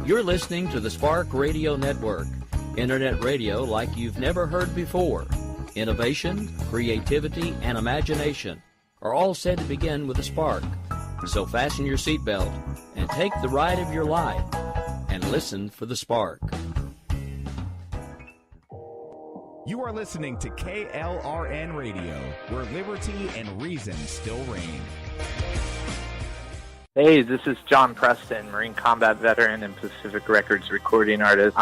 You're listening to the Spark Radio Network, Internet radio like you've never heard before. Innovation, creativity, and imagination are all said to begin with a spark. So fasten your seatbelt and take the ride of your life and listen for the spark. You are listening to KLRN Radio, where liberty and reason still reign. Hey, this is John Preston, Marine Combat Veteran and Pacific Records recording artist.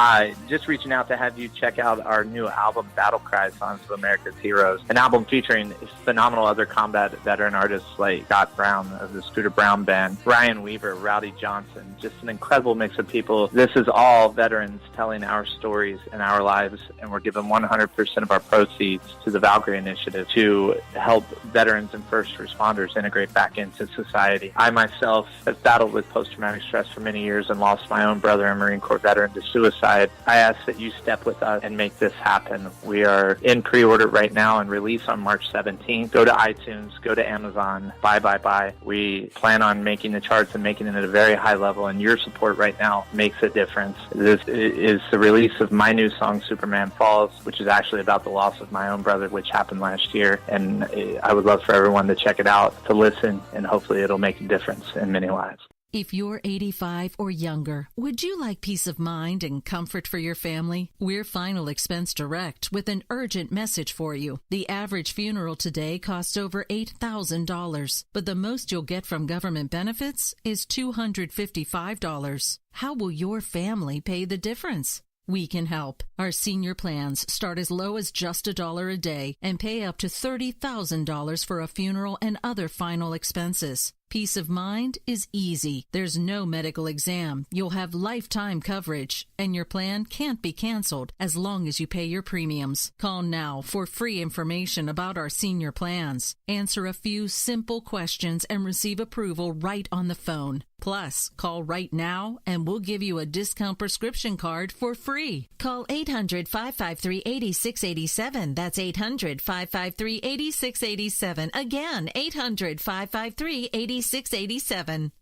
Just reaching out to have you check out our new album, Battle Cry, Songs of America's Heroes, an album featuring phenomenal other combat veteran artists like Scott Brown of the Scooter Brown Band, Ryan Weaver, Rowdy Johnson, just an incredible mix of people. This is all veterans telling our stories and our lives, and we're giving 100% of our proceeds to the Valkyrie Initiative to help veterans and first responders integrate back into society. I myself have battled with post-traumatic stress for many years and lost my own brother, a Marine Corps veteran, to suicide. I ask that you step with us and make this happen. We are in pre-order right now and release on March 17th. Go to iTunes, go to Amazon, buy. We plan on making the charts and making it at a very high level, and your support right now makes a difference. This is the release of my new song, Superman Falls, which is actually about the loss of my own brother, which happened last year, and I would love for everyone to check it out, to listen, and hopefully it'll make a difference in many lives. If you're 85 or younger, would you like peace of mind and comfort for your family? We're Final Expense Direct with an urgent message for you. The average funeral today costs over $8,000, but the most you'll get from government benefits is $255. How will your family pay the difference? We can help. Our senior plans start as low as just $1 a day and pay up to $30,000 for a funeral and other final expenses. Peace of mind is easy. There's no medical exam. You'll have lifetime coverage, and your plan can't be canceled as long as you pay your premiums. Call now for free information about our senior plans. Answer a few simple questions and receive approval right on the phone. Plus, call right now and we'll give you a discount prescription card for free. Call 800-553-8687. That's 800-553-8687. Again, 800-553-8687. 687.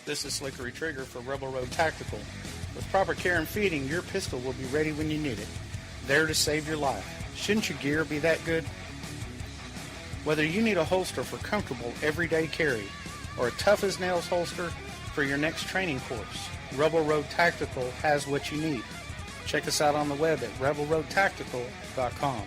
This is Slickery Trigger for Rebel Road Tactical. With proper care and feeding, your pistol will be ready when you need it. There to save your life. Shouldn't your gear be that good? Whether you need a holster for comfortable everyday carry or a tough-as-nails holster for your next training course, Rebel Road Tactical has what you need. Check us out on the web at rebelroadtactical.com.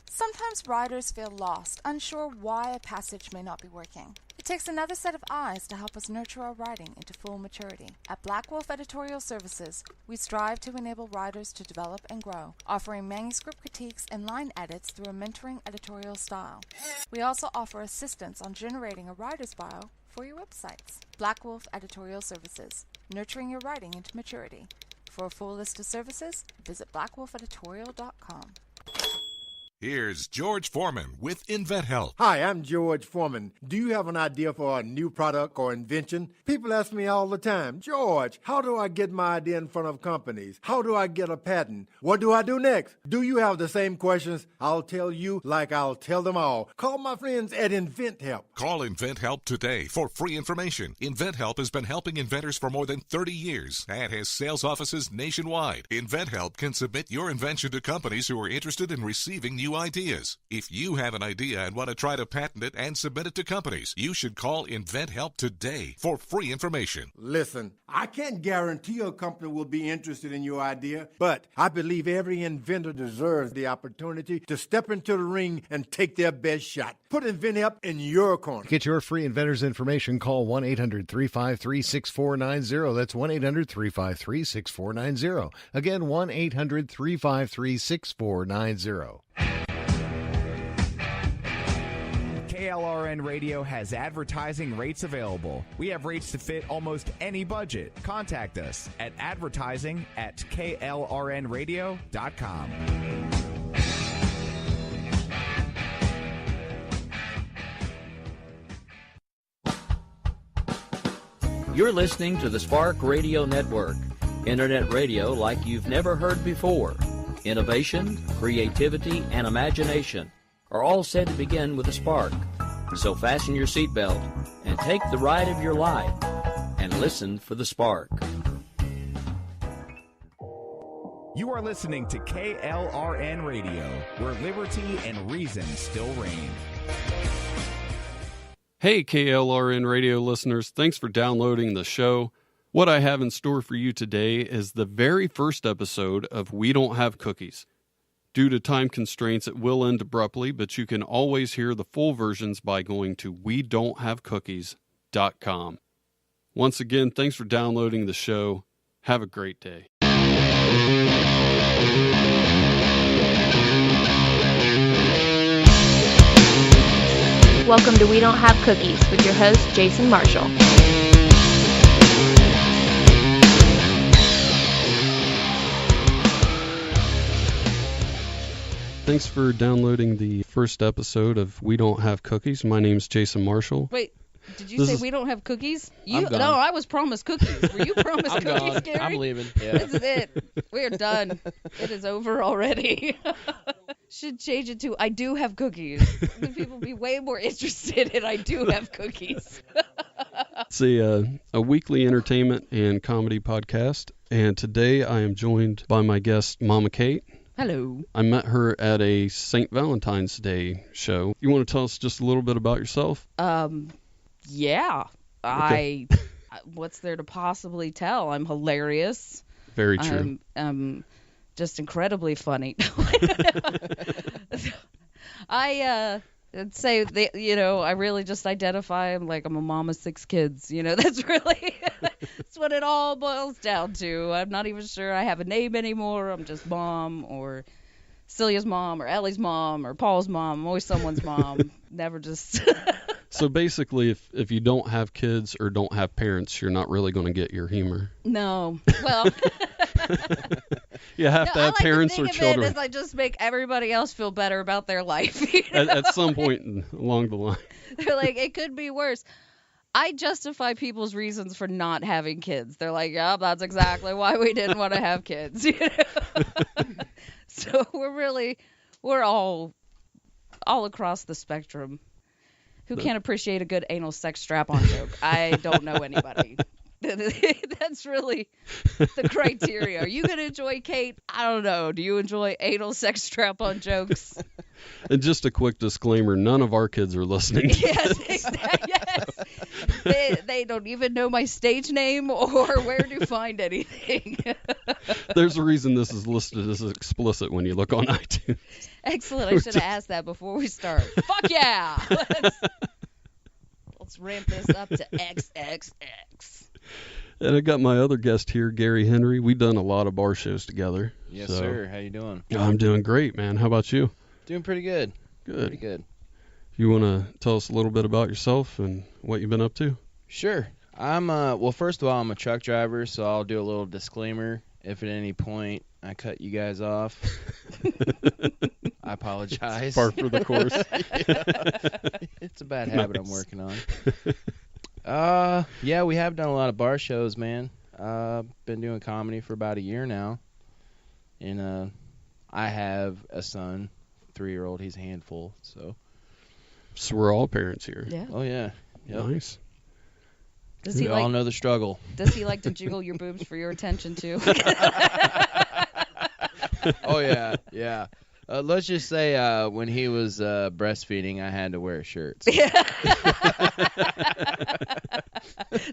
Sometimes riders feel lost, unsure why a passage may not be working. It takes another set of eyes to help us nurture our writing into full maturity. At Black Wolf Editorial Services, we strive to enable writers to develop and grow, offering manuscript critiques and line edits through a mentoring editorial style. We also offer assistance on generating a writer's bio for your websites. Black Wolf Editorial Services, nurturing your writing into maturity. For a full list of services, visit blackwolfeditorial.com. Here's George Foreman with InventHelp. Hi, I'm George Foreman. Do you have an idea for a new product or invention? People ask me all the time, George, how do I get my idea in front of companies? How do I get a patent? What do I do next? Do you have the same questions? I'll tell you like I'll tell them all. Call my friends at InventHelp. Call InventHelp today for free information. InventHelp has been helping inventors for more than 30 years and has sales offices nationwide. InventHelp can submit your invention to companies who are interested in receiving new ideas. If you have an idea and want to try to patent it and submit it to companies, you should call InventHelp today for free information. Listen, I can't guarantee a company will be interested in your idea, but I believe every inventor deserves the opportunity to step into the ring and take their best shot. Put InventHelp in your corner. Get your free inventor's information. Call 1-800-353-6490. That's 1-800-353-6490. Again, 1-800-353-6490. KLRN Radio has advertising rates available. We have rates to fit almost any budget. Contact us at advertising@klrnradio.com. You're listening to the Spark Radio Network, Internet radio like you've never heard before. Innovation, creativity, and imagination are all said to begin with a spark. So fasten your seatbelt and take the ride of your life and listen for the spark. You are listening to KLRN Radio, where liberty and reason still reign. Hey, KLRN Radio listeners, thanks for downloading the show. What I have in store for you today is the very first episode of We Don't Have Cookies. Due to time constraints, it will end abruptly, but you can always hear the full versions by going to WeDon'tHaveCookies.com. Once again, thanks for downloading the show. Have a great day. Welcome to We Don't Have Cookies with your host, Jason Marshall. Thanks for downloading the first episode of We Don't Have Cookies. My name's Jason Marshall. Wait, did you say we don't have cookies? No, I was promised cookies. Were you promised cookies, gone. Gary? I'm leaving. Yeah. This is it. We're done. It is over already. Should change it to I do have cookies. Then people be way more interested in I do have cookies. It's a weekly entertainment and comedy podcast, and today I am joined by my guest, Mama Kate. Hello. I met her at a St. Valentine's Day show. You want to tell us just a little bit about yourself? Yeah. Okay. What's there to possibly tell? I'm hilarious. Very true. I'm just incredibly funny. I'd say I really just identify I'm a mom of 6 kids. That's really that's what it all boils down to. I'm not even sure I have a name anymore. I'm just mom, or Celia's mom, or Ellie's mom, or Paul's mom. I'm always someone's mom. Never just. So basically, if you don't have kids or don't have parents, you're not really going to get your humor. No. Well. You have to have parents or children. It is I just make everybody else feel better about their life. At some point along the line. They're like, it could be worse. I justify people's reasons for not having kids. They're like, yeah, that's exactly why we didn't want to have kids. So we're all across the spectrum. Who can't appreciate a good anal sex strap-on joke? I don't know anybody. That's really the criteria. Are you going to enjoy Kate? I don't know. Do you enjoy anal sex strap-on jokes? And just a quick disclaimer, none of our kids are listening. Yes, exactly. Yes. They don't even know my stage name or where to find anything. There's a reason this is listed as explicit when you look on iTunes. Excellent. I should have asked that before we start. Fuck yeah! Let's ramp this up to XXX. And I got my other guest here, Gary Henry. We've done a lot of bar shows together. Yes, sir. How you doing? I'm doing great, man. How about you? Doing pretty good. Good. Pretty good. You want to tell us a little bit about yourself and what you've been up to? Sure. Well, first of all, I'm a truck driver, so I'll do a little disclaimer. If at any point I cut you guys off, I apologize. It's par for the course. It's a bad habit I'm working on. Yeah, we have done a lot of bar shows, man. Been doing comedy for about a year now. And I have a son, 3-year-old. He's a handful, so. So we're all parents here. Yeah. Oh, yeah. Yep. Nice. We all know the struggle. Does he like to jiggle your boobs for your attention, too? Oh, yeah, yeah. Let's just say when he was breastfeeding, I had to wear a shirt. So.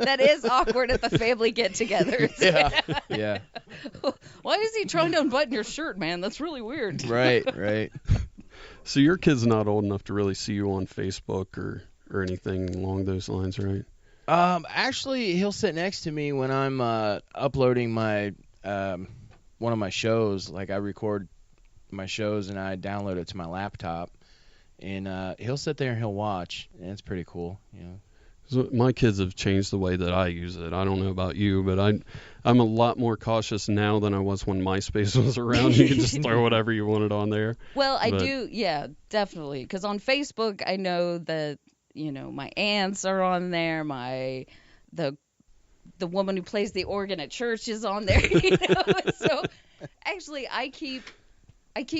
That is awkward at the family get-togethers. Yeah, yeah. Why is he trying to unbutton your shirt, man? That's really weird. Right, right. So your kid's not old enough to really see you on Facebook or anything along those lines, right? Actually, he'll sit next to me when I'm uploading my one of my shows. Like I record my shows and I download it to my laptop, and he'll sit there and he'll watch, and it's pretty cool, you know. So my kids have changed the way that I use it. I don't know about you, but I'm a lot more cautious now than I was when MySpace was around. You could just throw whatever you wanted on there. Well, I do, yeah, definitely. Because on Facebook, I know that, you know, my aunts are on there, the the woman who plays the organ at church is on there. You know? So actually, I keep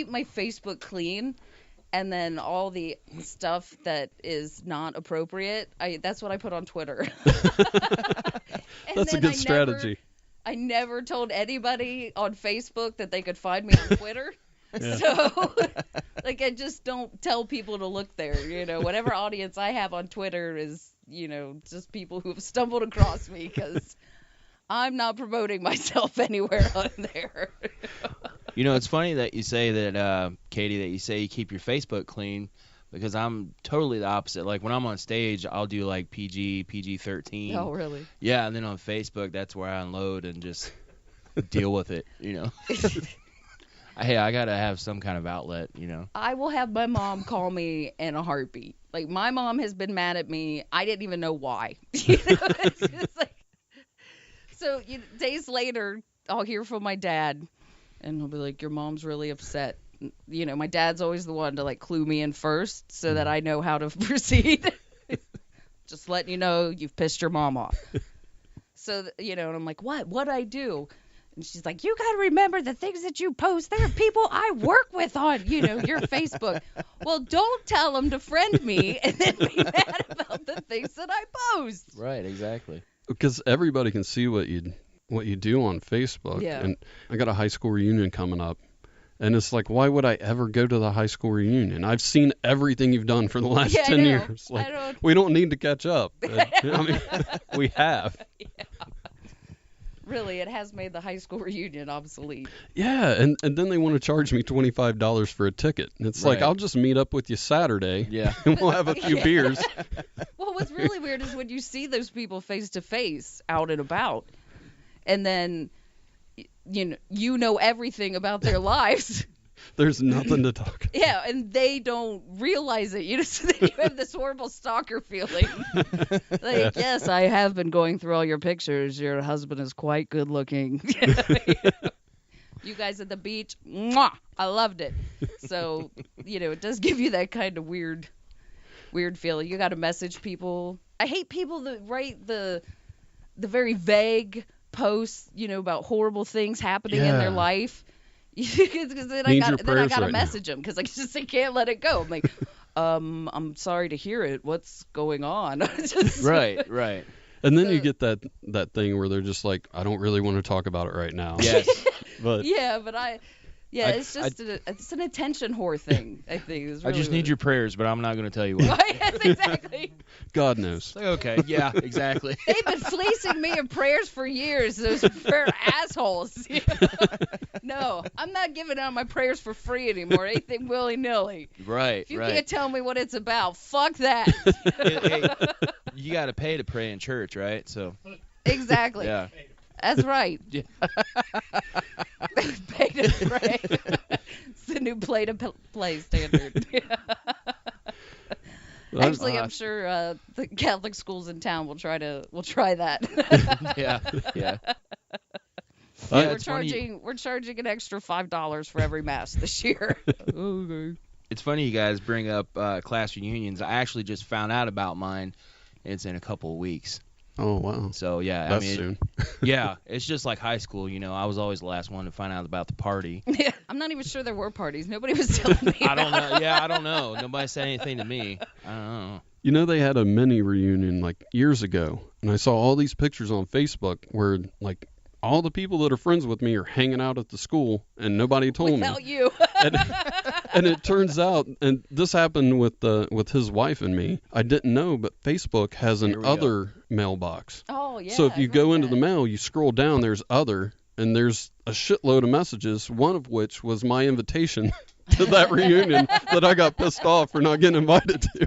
my Facebook clean, and then all the stuff that is not appropriate, that's what I put on Twitter. That's a good strategy. I never told anybody on Facebook that they could find me on Twitter. Yeah. So, like, I just don't tell people to look there. You know, whatever audience I have on Twitter is, you know, just people who have stumbled across me, because I'm not promoting myself anywhere on there. You know, it's funny that you say that, Katie, that you say you keep your Facebook clean, because I'm totally the opposite. Like, when I'm on stage, I'll do, like, PG-13. Oh, really? Yeah, and then on Facebook, that's where I unload and just deal with it, you know. Hey, I got to have some kind of outlet, you know. I will have my mom call me in a heartbeat. Like, my mom has been mad at me. I didn't even know why. You know, it's just like, so days later, I'll hear from my dad, and he'll be like, your mom's really upset. You know, my dad's always the one to, like, clue me in first so that I know how to proceed. Just letting you know you've pissed your mom off. So, you know, and I'm like, what'd I do? And she's like, you got to remember the things that you post. There are people I work with on, you know, your Facebook. Well, don't tell them to friend me and then be mad about the things that I post. Right, exactly. Because everybody can see what you do on Facebook. Yeah. And I got a high school reunion coming up. And it's like, why would I ever go to the high school reunion? I've seen everything you've done for the last 10 years. Like, we don't need to catch up. I mean, we have. Yeah. Really, it has made the high school reunion obsolete. Yeah, and then they want to charge me $25 for a ticket. And it's like, I'll just meet up with you Saturday. Yeah. And we'll have a few beers. Well, what's really weird is when you see those people face to face out and about, and then you know everything about their lives. There's nothing to talk about. Yeah, and they don't realize it. You have this horrible stalker feeling. Like, yes, I have been going through all your pictures. Your husband is quite good looking. You guys at the beach, mwah, I loved it. So, it does give you that kind of weird feeling. You got to message people. I hate people that write the very vague posts, about horrible things happening in their life. Because then I gotta message them because I can't let it go. I'm like, I'm sorry to hear it. What's going on? Right. And then you get that thing where they're just like, I don't really want to talk about it right now. Yes. But it's just it's an attention whore thing. I think it's really I just need your prayers, but I'm not going to tell you why. Yes, exactly. God knows. Okay. Yeah. Exactly. They've been fleecing me of prayers for years. Those fair assholes. No, I'm not giving out my prayers for free anymore. Anything willy nilly. Right. If you can't tell me what it's about, fuck that. Hey, you got to pay to pray in church, right? So. Exactly. Yeah. That's right. Yeah. Pay to pray. It's the new play standard. Actually, I'm sure the Catholic schools in town will try that. Yeah. We're charging an extra $5 for every mass this year. Okay. It's funny you guys bring up class reunions. I actually just found out about mine. It's in a couple of weeks. Oh, wow. So, yeah. That's soon. Yeah, it's just like high school. I was always the last one to find out about the party. Yeah, I'm not even sure there were parties. Nobody was telling me I don't know. Yeah, I don't know. Nobody said anything to me. I don't know. They had a mini reunion like years ago, and I saw all these pictures on Facebook where like all the people that are friends with me are hanging out at the school, and nobody told Without me. You. And it turns out, and this happened with his wife and me. I didn't know, but Facebook has an other mailbox. Oh yeah. So if you go into the mail, you scroll down. There's other, and there's a shitload of messages. One of which was my invitation to that reunion that I got pissed off for not getting invited to.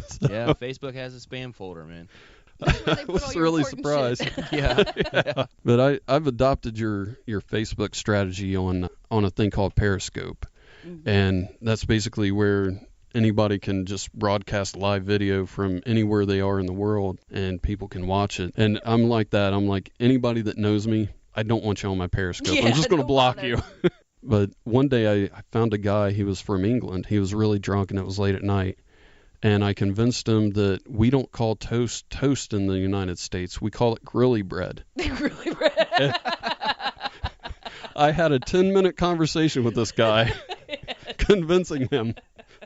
So, yeah, Facebook has a spam folder, man. I was really surprised. Yeah. But I've adopted your Facebook strategy on a thing called Periscope. Mm-hmm. And that's basically where anybody can just broadcast live video from anywhere they are in the world and people can watch it. And I'm like that. I'm like, anybody that knows me, I don't want you on my Periscope. Yeah, I'm just going to block you. But one day I found a guy, he was from England. He was really drunk and it was late at night. and I convinced him that we don't call toast in the United States. We call it grilly bread. Grilly bread. I had a 10-minute conversation with this guy, convincing him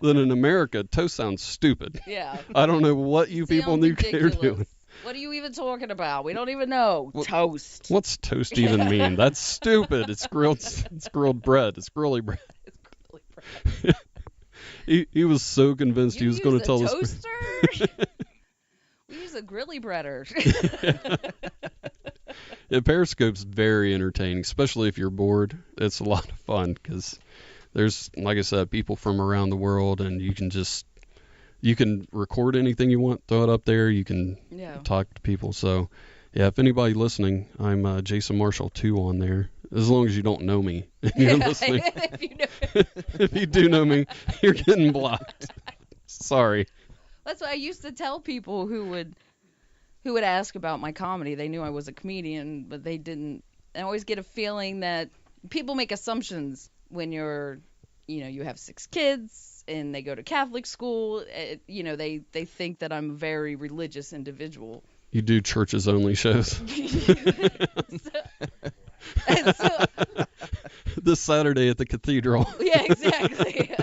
that in America, toast sounds stupid. Yeah. I don't know what you people in the UK are doing. What are you even talking about? We don't even know. Toast. What's toast even mean? That's stupid. It's grilled bread. It's grilly bread. It's grilly bread. He was so convinced he was going to tell us. Toaster? We use a grilly breader. Yeah, Periscope's very entertaining, especially if you're bored. It's a lot of fun because there's, like I said, people from around the world, and you can record anything you want, throw it up there. You can talk to people. So, yeah, if anybody listening, I'm Jason Marshall 2 on there. As long as you don't know me, and you're listening. If you do know me, you're getting blocked. Sorry. That's what I used to tell people who would ask about my comedy. They knew I was a comedian, but they didn't. I always get a feeling that people make assumptions when you have 6 kids and they go to Catholic school. They think that I'm a very religious individual. You do churches only shows. This Saturday at the cathedral. Yeah, exactly.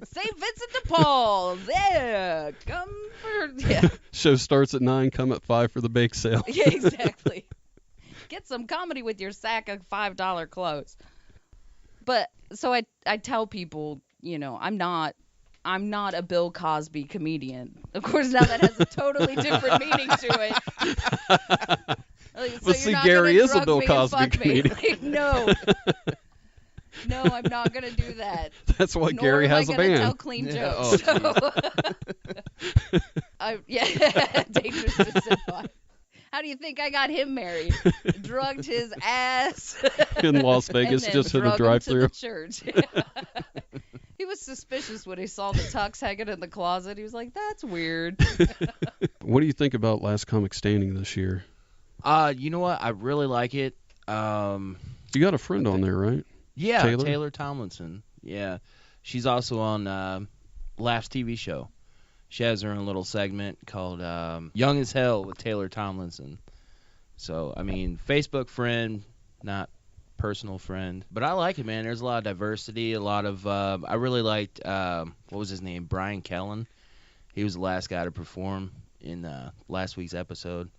St. Vincent de Paul. There. Come for... Yeah. Show starts at 9, come at 5 for the bake sale. Yeah, exactly. Get some comedy with your sack of $5 clothes. But, so I tell people, I'm not a Bill Cosby comedian. Of course, now that has a totally different meaning to it. But see, Gary is a Bill Cosby comedian. Like, no. No, I'm not going to do that. That's why Gary has a band. Nor am I going to tell clean jokes. Yeah, dangerous to sit by. How do you think I got him married? Drugged his ass. In Las Vegas, just hit a drive-thru. Church. He was suspicious when he saw the tux hanging in the closet. He was like, that's weird. What do you think about Last Comic Standing this year? You know what? I really like it. You got a friend on there, right? Yeah, Taylor Tomlinson. Yeah. She's also on Laugh's TV show. She has her own little segment called Young as Hell with Taylor Tomlinson. So, I mean, Facebook friend, not personal friend. But I like it, man. There's a lot of diversity, a lot of... I really liked, what was his name? Brian Kellen. He was the last guy to perform in last week's episode.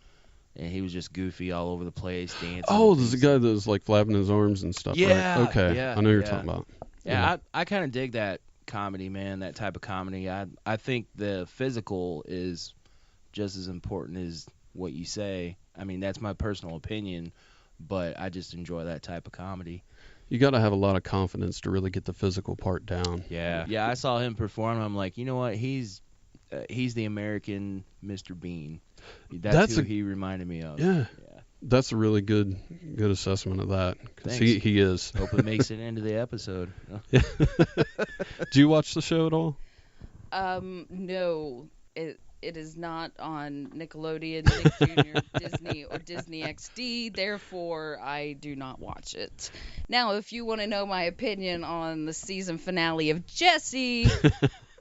And he was just goofy all over the place, dancing. Oh, there's a guy that was like flapping his arms and stuff, yeah, right? Okay, yeah, I know you're talking about. Yeah, I kind of dig that comedy, man, that type of comedy. I think the physical is just as important as what you say. I mean, that's my personal opinion, but I just enjoy that type of comedy. You got to have a lot of confidence to really get the physical part down. Yeah, I saw him perform. I'm like, you know what? He's the American Mr. Bean. That's who he reminded me of. Yeah. That's a really good assessment of that. Because he is. Hope it makes it into the episode. Yeah. Do you watch the show at all? No. It is not on Nickelodeon, Nick Jr., Disney, or Disney XD. Therefore, I do not watch it. Now, if you want to know my opinion on the season finale of Jessie...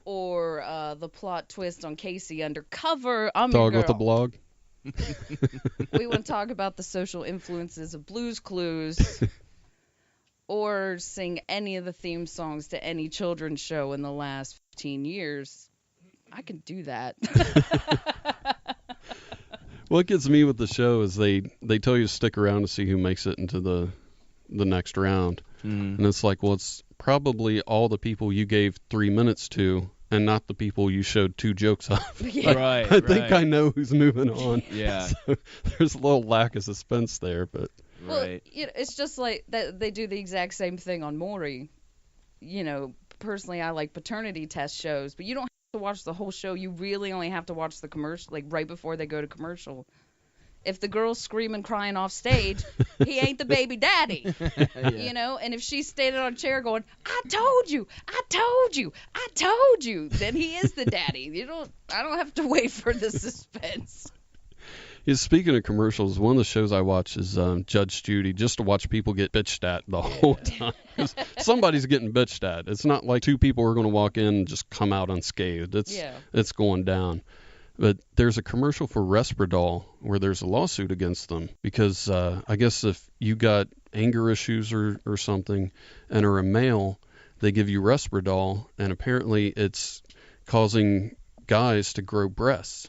or the plot twist on Casey Undercover. I'm Dog your girl. with a blog. We want to talk about the social influences of Blue's Clues, or sing any of the theme songs to any children's show in the last 15 years. I can do that. What gets me with the show is they tell you to stick around to see who makes it into the next round. And it's like, well, it's probably all the people you gave 3 minutes to, and not the people you showed 2 jokes of. Yeah. Right. I think I know who's moving on. Yeah. So there's a little lack of suspense there, but. Well, it's just like that. They do the exact same thing on Maury. Personally, I like paternity test shows, but you don't have to watch the whole show. You really only have to watch the commercial, like right before they go to commercial. If the girl's screaming, crying off stage, he ain't the baby daddy, Yeah. And if she's standing on a chair going, I told you, I told you, I told you, then he is the daddy. I don't have to wait for the suspense. Speaking of commercials, one of the shows I watch is Judge Judy, just to watch people get bitched at the whole time. 'Cause somebody's getting bitched at. It's not like two people are going to walk in and just come out unscathed. It's going down. But there's a commercial for Resperdal where there's a lawsuit against them because I guess if you got anger issues or something and are a male, they give you Resperdal, and apparently it's causing guys to grow breasts,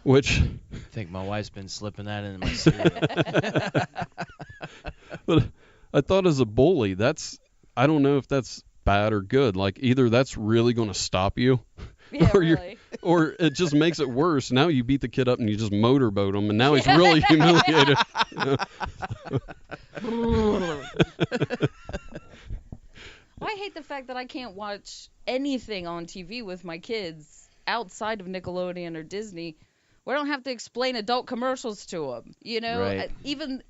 which I think my wife's been slipping that into my cereal. But I thought as a bully, I don't know if that's bad or good. Like either that's really going to stop you, or it just makes it worse. Now you beat the kid up and you just motorboat him, and now he's really humiliated. I hate the fact that I can't watch anything on TV with my kids outside of Nickelodeon or Disney where I don't have to explain adult commercials to them. You know, right. Even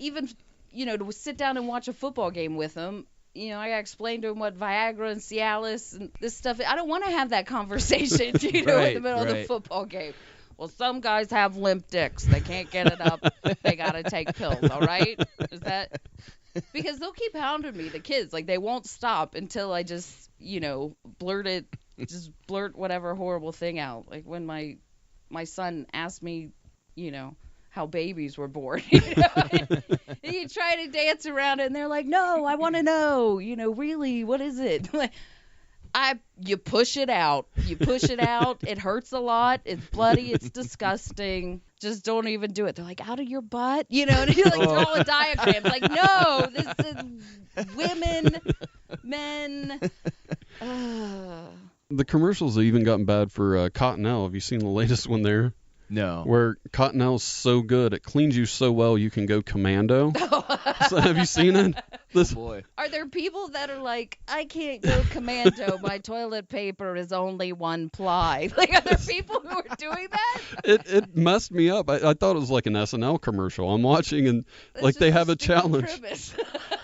to sit down and watch a football game with them. I gotta explain to him what Viagra and Cialis and this stuff. I don't want to have that conversation, in the middle of the football game. Well, some guys have limp dicks. They can't get it up. They gotta take pills. All right? Is that? Because they'll keep hounding me, the kids. Like they won't stop until I just, blurt whatever horrible thing out. Like when my son asked me, how babies were born. And you try to dance around it, and they're like, "No, I want to know. Really, what is it?" You push it out. You push it out. It hurts a lot. It's bloody. It's disgusting. Just don't even do it. They're like, out of your butt? And you draw a diagram. Like, no, this is women, men. The commercials have even gotten bad for Cottonelle. Have you seen the latest one there? No. Where Cottonelle's so good, it cleans you so well you can go commando. So have you seen it? Boy. Are there people that are like, I can't go commando, my toilet paper is only 1 ply? Like, are there people who are doing that? It messed me up. I thought it was like an SNL commercial. I'm watching and like they have a challenge.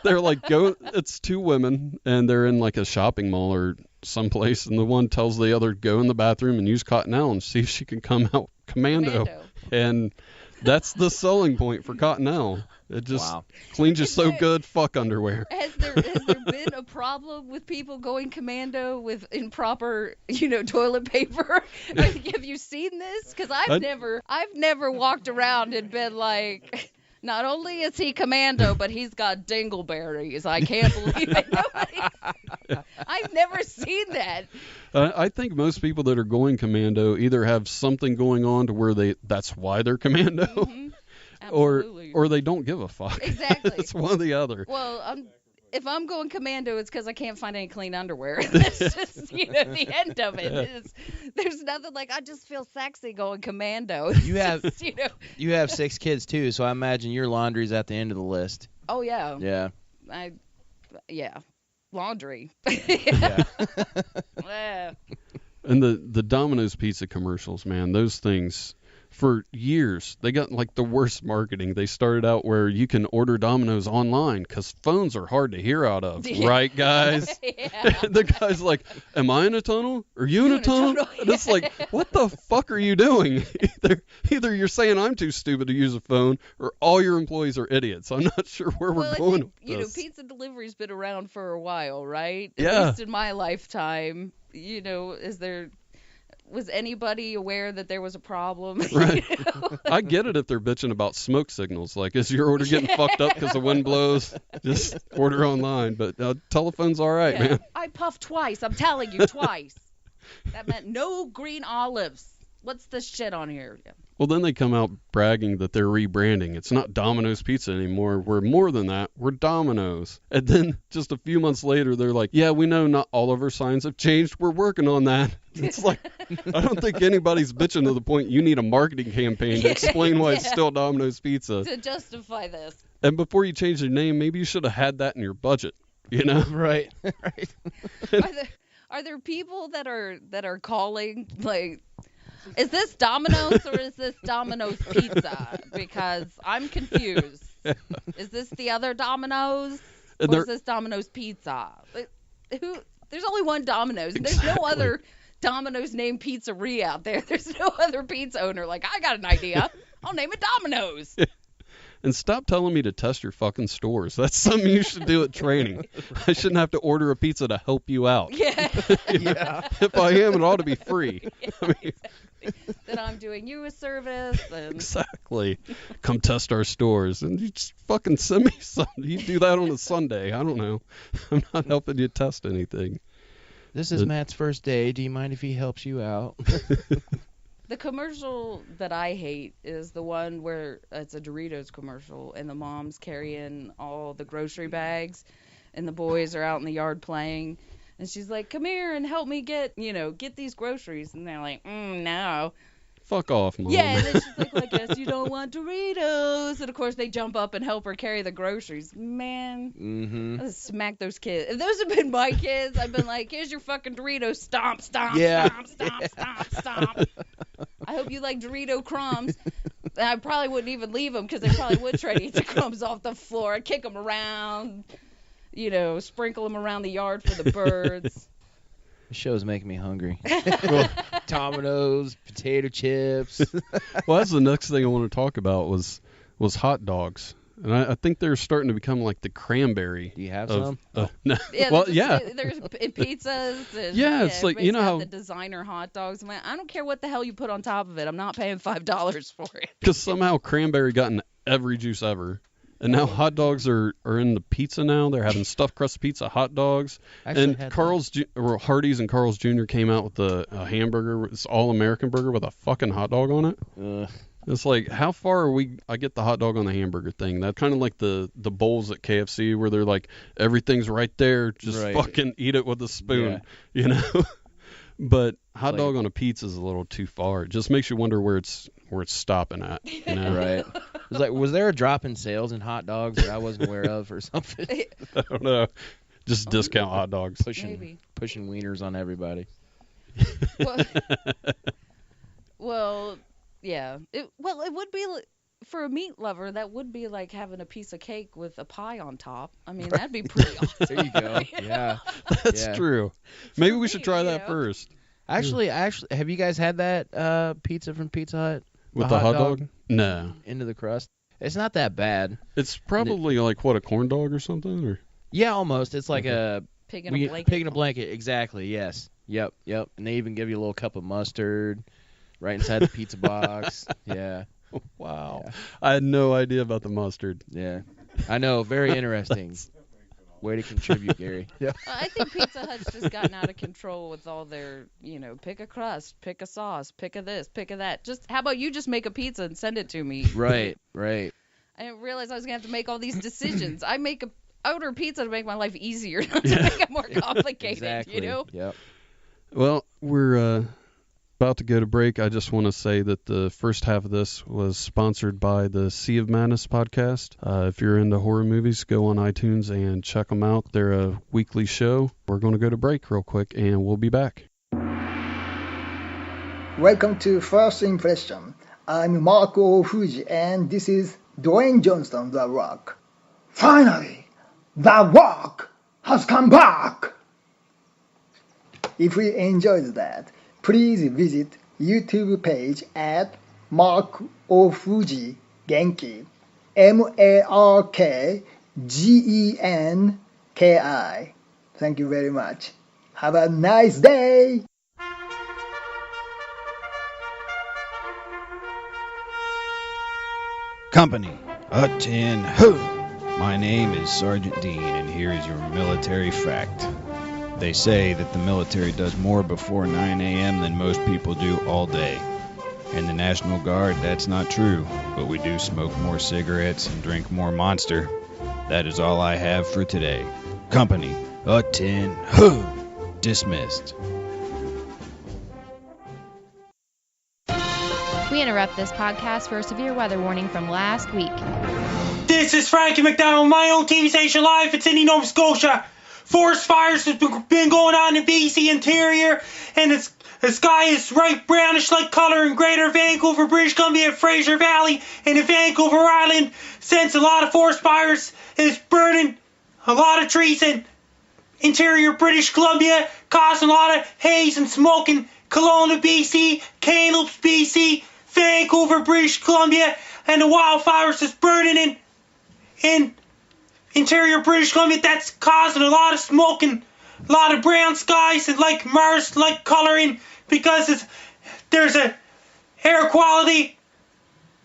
They're like, it's 2 women and they're in like a shopping mall or someplace, and the one tells the other, go in the bathroom and use Cottonelle and see if she can come out commando. And that's the selling point for Cottonelle. It just cleans you so good, fuck underwear. Has there been a problem with people going commando with improper, toilet paper? Have you seen this? Because I've never walked around and been like, not only is he commando, but he's got dingleberries. I can't believe it. I've never seen that. I think most people that are going commando either have something going on to where that's why they're commando, or they don't give a fuck. Exactly. It's one or the other. Well, if I'm going commando, it's because I can't find any clean underwear. That's just, the end of it. There's nothing like, I just feel sexy going commando. You have 6 kids too, so I imagine your laundry's at the end of the list. Oh yeah. Yeah. Laundry. Yeah. And the Domino's pizza commercials, man, those things. For years, they got like the worst marketing. They started out where you can order Domino's online because phones are hard to hear out of, right, guys? The guy's like, am I in a tunnel? Are you in a tunnel? And it's like, what the fuck are you doing? Either you're saying I'm too stupid to use a phone, or all your employees are idiots. I'm not sure where we're going with this. Pizza delivery's been around for a while, right? Yeah. At least in my lifetime. Was anybody aware that there was a problem? Right. I get it if they're bitching about smoke signals. Like, is your order getting fucked up because the wind blows? Just order online. But telephone's all right, man. I puffed twice. I'm telling you, twice. That meant no green olives. What's this shit on here? Yeah. Well, then they come out bragging that they're rebranding. It's not Domino's Pizza anymore. We're more than that. We're Domino's. And then just a few months later, they're like, yeah, we know not all of our signs have changed. We're working on that. It's like, I don't think anybody's bitching to the point you need a marketing campaign to explain why it's still Domino's Pizza. To justify this. And before you change your name, maybe you should have had that in your budget, Right. Are there people that are calling, like, is this Domino's or is this Domino's Pizza? Because I'm confused. Is this the other Domino's or is this Domino's Pizza? There's only one Domino's. And there's no other Domino's named Pizzeria out there. There's no other pizza owner like, I got an idea. I'll name it Domino's. And stop telling me to test your fucking stores. That's something you should do at training. I shouldn't have to order a pizza to help you out. Yeah. Yeah. If I am, it ought to be free. Yeah, I mean, exactly. That I'm doing you a service. And... Exactly. Come test our stores. And you just fucking send me something. You do that on a Sunday. I don't know. I'm not helping you test anything. This is Matt's first day. Do you mind if he helps you out? The commercial that I hate is the one where it's a Doritos commercial and the mom's carrying all the grocery bags and the boys are out in the yard playing. And she's like, come here and help me get these groceries. And they're like, no. Fuck off, Mom. Yeah, and then she's like, yes, you don't want Doritos. And, of course, they jump up and help her carry the groceries. Man, Mm-hmm. I just smack those kids. If those have been my kids, I've been like, here's your fucking Doritos. Stomp, stomp, stomp, stomp, stomp, stomp. I hope you like Dorito crumbs. And I probably wouldn't even leave them because they probably would try to eat the crumbs off the floor. I'd kick them around, sprinkle them around the yard for the birds. The show's making me hungry. Domino's, potato chips. Well, that's the next thing I want to talk about was hot dogs. And I think they're starting to become like the cranberry. Do you have some? No. Yeah, Well, there's pizzas. And, yeah, it's like, you know how the designer hot dogs. Man, I don't care what the hell you put on top of it. I'm not paying $5 for it. Because somehow cranberry got in every juice ever. And now hot dogs are in the pizza now. They're having stuffed crust pizza hot dogs. And Hardee's and Carl's Jr. came out with a hamburger. It's all-American burger with a fucking hot dog on it. It's like, how far are we? I get the hot dog on the hamburger thing. That's kind of like the bowls at KFC where they're like, everything's right there. Just fucking eat it with a spoon, But hot dog on a pizza is a little too far. It just makes you wonder where it's stopping at, Right. It was like, was there a drop in sales in hot dogs that I wasn't aware of or something? I don't know. Just discount hot dogs. Pushing wieners on everybody. Well, yeah. It would be for a meat lover. That would be like having a piece of cake with a pie on top. I mean, that'd be pretty awesome. There you go. Yeah, that's true. Maybe we should try that first. Actually, have you guys had that pizza from Pizza Hut with the hot dog? No. Into the crust. It's not that bad. It's probably like what, a corn dog or something, or? Yeah, almost. It's like a pig in a blanket. Pig in a blanket. Exactly. Yes. Yep. And they even give you a little cup of mustard right inside the pizza box. Yeah. Wow. Yeah. I had no idea about the mustard. Yeah. I know. Very interesting. Way to contribute, Gary. Yeah. Well, I think Pizza Hut's just gotten out of control with all their, pick a crust, pick a sauce, pick a this, pick a that. Just how about you just make a pizza and send it to me? Right. I didn't realize I was gonna have to make all these decisions. I order pizza to make my life easier, not to make it more complicated. Exactly. Yep. Well, we're about to go to break. I just want to say that the first half of this was sponsored by the Sea of Madness podcast. If you're into horror movies, go on iTunes and check them out. They're a weekly show. We're going to go to break real quick, and we'll be back. Welcome to First Impression. I'm Marco Fuji, and this is Dwayne Johnson, The Rock. Finally, The Rock has come back! If you enjoyed that, please visit YouTube page at Mark O. Fuji Genki, MARKGENKI. Thank you very much. Have a nice day! Company, attend who? My name is Sergeant Dean, and here is your military fact. They say that the military does more before 9 a.m. than most people do all day. In the National Guard, that's not true, but we do smoke more cigarettes and drink more Monster. That is all I have for today. Company, attend who? Dismissed. We interrupt this podcast for a severe weather warning from last week. This is Frankie McDonald, my own TV station live in Sydney, Nova Scotia. Forest fires have been going on in BC interior, and the sky is right brownish-like color in Greater Vancouver, British Columbia, Fraser Valley, and in Vancouver Island. Since a lot of forest fires is burning a lot of trees in interior British Columbia, causing a lot of haze and smoke in Kelowna, BC, Kamloops, BC, Vancouver, British Columbia, and the wildfires that's burning in interior British Columbia. That's causing a lot of smoke and a lot of brown skies and like Mars-like coloring because there's a air quality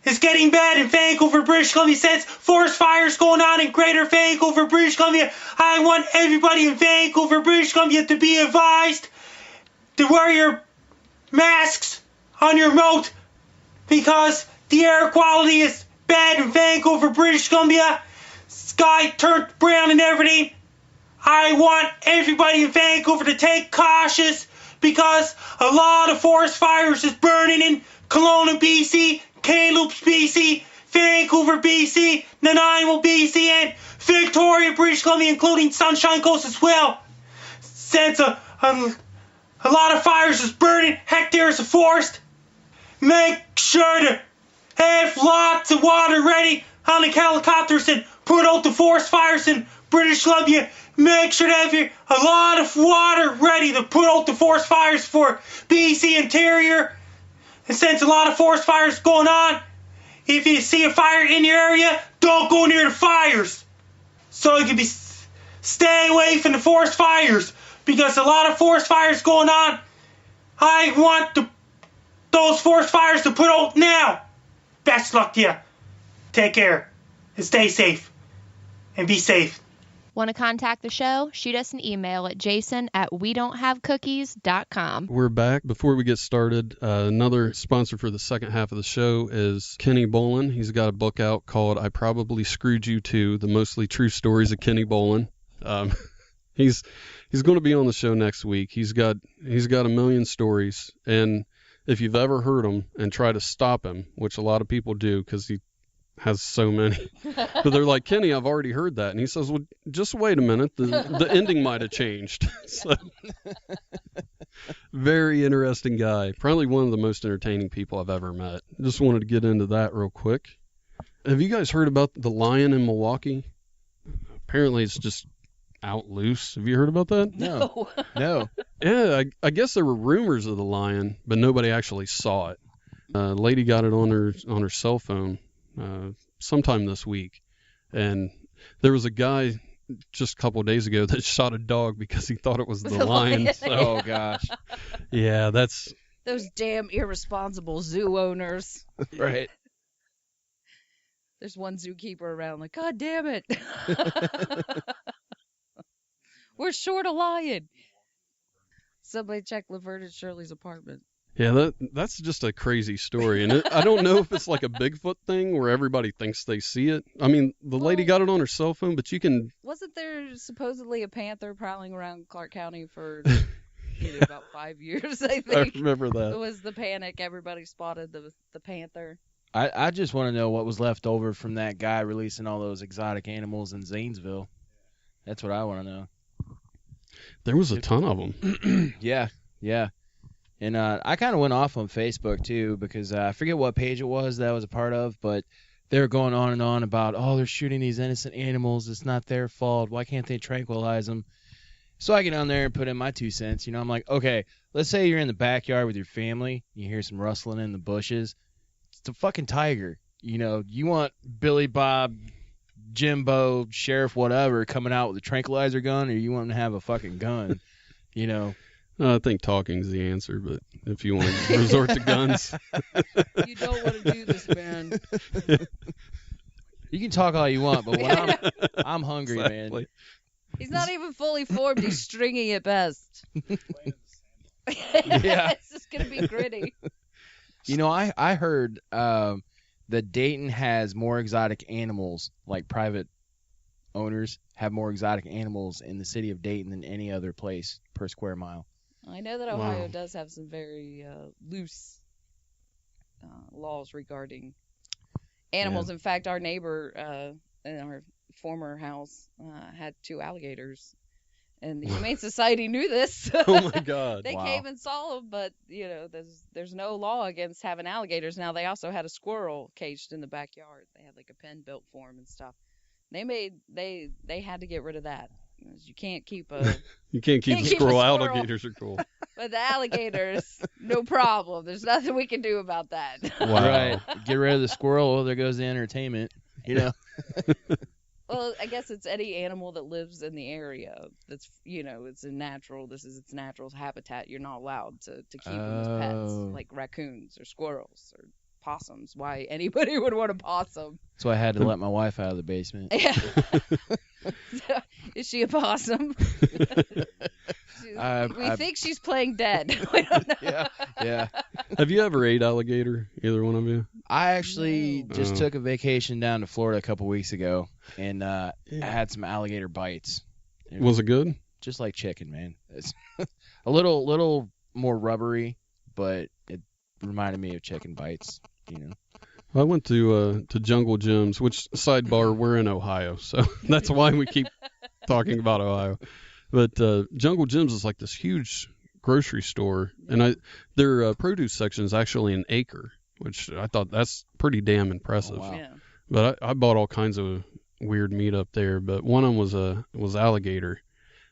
is getting bad in Vancouver, British Columbia. Since forest fires going on in Greater Vancouver, British Columbia, I want everybody in Vancouver, British Columbia to be advised to wear your masks on your mouth because the air quality is bad in Vancouver, British Columbia. Sky turned brown and everything. I want everybody in Vancouver to take cautious because a lot of forest fires is burning in Kelowna, BC, Kamloops, BC, Vancouver, BC, Nanaimo, BC, and Victoria, British Columbia, including Sunshine Coast as well. Since a lot of fires is burning hectares of forest, make sure to have lots of water ready on the helicopters and put out the forest fires in British Columbia. Make sure to have a lot of water ready to put out the forest fires for BC Interior. And since a lot of forest fires going on, if you see a fire in your area, don't go near the fires. So you can stay away from the forest fires because a lot of forest fires going on. I want those forest fires to put out now. Best luck to you. Take care and stay safe and be safe. Want to contact the show? Shoot us an email at jason@wedon'thavecookies.com. We're back. Before we get started, another sponsor for the second half of the show is Kenny Bolin. He's got a book out called I Probably Screwed You Too, the mostly true stories of Kenny Bolin. He's going to be on the show next week. He's got a million stories, and if you've ever heard him and try to stop him, which a lot of people do because he has so many, but they're like, Kenny, I've already heard that, and he says, well, just wait a minute, the ending might have changed. So, very interesting guy, probably one of the most entertaining people I've ever met. Just wanted to get into that real quick. Have you guys heard about the lion in Milwaukee? Apparently it's just out loose. Have you heard about that? No. Yeah, I guess there were rumors of the lion, but nobody actually saw it. A lady got it on her cell phone sometime this week, and there was a guy just a couple of days ago that shot a dog because he thought it was the lion. So, oh gosh. Yeah, that's those damn irresponsible zoo owners. Right. There's one zookeeper around like, God damn it. We're short a lion. Somebody check Laverne and Shirley's apartment. Yeah, that's just a crazy story, and I don't know if it's like a Bigfoot thing where everybody thinks they see it. I mean, the lady got it on her cell phone, but you can. Wasn't there supposedly a panther prowling around Clark County for about 5 years? I think. I remember that. It was the panic. Everybody spotted the panther. I just want to know what was left over from that guy releasing all those exotic animals in Zanesville. That's what I want to know. There was a ton of them. Yeah. And I kind of went off on Facebook, too, because I forget what page it was that I was a part of, but they were going on and on about, oh, they're shooting these innocent animals. It's not their fault. Why can't they tranquilize them? So I get on there and put in my 2 cents. I'm like, okay, let's say you're in the backyard with your family. You hear some rustling in the bushes. It's a fucking tiger. You want Billy Bob, Jimbo, Sheriff, whatever, coming out with a tranquilizer gun, or you want to have a fucking gun, I think talking's the answer, but if you want to resort to guns. You don't want to do this, man. You can talk all you want, but when I'm hungry, exactly. Man. He's not even fully formed. He's stringy at best. Yeah. It's just going to be gritty. I heard that Dayton has more exotic animals, like private owners have more exotic animals in the city of Dayton than any other place per square mile. I know that Ohio does have some very loose laws regarding animals. Yeah. In fact, our neighbor in our former house had 2 alligators, and the Humane Society knew this. Oh my God! They came and saw them, but there's no law against having alligators. Now they also had a squirrel caged in the backyard. They had like a pen built for him and stuff. They had to get rid of that. You can't keep a You can't keep a squirrel. Alligators are cool. But the alligators, no problem. There's nothing we can do about that. Wow. Right. Get rid of the squirrel. Well, there goes the entertainment. You know. Well, I guess it's any animal that lives in the area. That's it's its natural habitat. You're not allowed to keep them as pets, like raccoons or squirrels or possums. Why anybody would want a possum? So I had to let my wife out of the basement. Yeah. Is she a possum? We think she's playing dead. We don't know. Yeah. Have you ever ate alligator? Either one of you? I actually just took a vacation down to Florida a couple weeks ago, and I had some alligator bites. Was it good? Just like chicken, man. It's a little more rubbery, but it reminded me of chicken bites. I went to Jungle Jim's, which, sidebar, we're in Ohio, so that's why we keep talking about Ohio. But Jungle Jim's is like this huge grocery store, and their produce section is actually an acre, which I thought that's pretty damn impressive. Oh, wow. Yeah. But I bought all kinds of weird meat up there, but one of them was alligator.